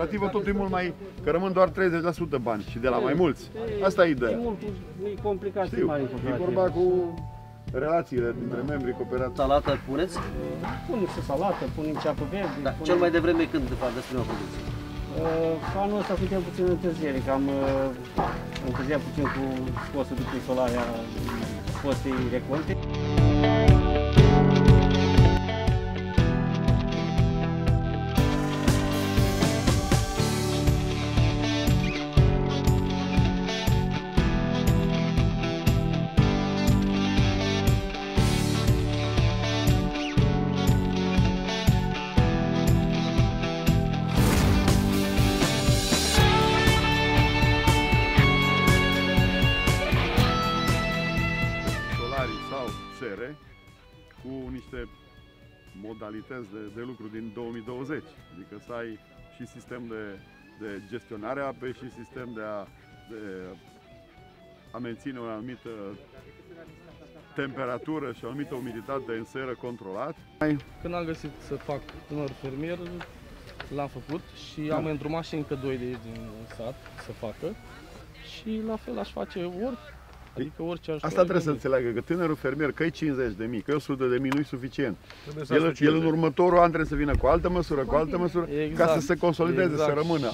cooperativă totul e mult mai, că rămân doar 30% bani și de la mai mulți. Asta e ideea. E complicat. Știu, e vorba cu relațiile dintre membrii cooperativei. Salată puneți? Punem și salată, punem ceapă verde. Da. Cel mai devreme când, de fapt, despre o producție? Anul ăsta suntem puțin în întârziere, că am întârziat puțin cu scosul de prin solarea fostei recolte. Cu niște modalități de lucru din 2020, adică să ai și sistem de gestionare a apei și sistem de a menține o anumită temperatură și o anumită umiditate în seră controlat. Când am găsit să fac tânăr fermier, l-am făcut și am îndrumat și încă doi de aici din sat să facă și la fel aș face adică orice aș. Asta trebuie să înțeleagă, că tânărul fermier, că e 50.000, că e 100.000, nu-i suficient. El în următorul an trebuie să vină cu altă măsură, cu altă măsură, ca să se consolideze, să rămână.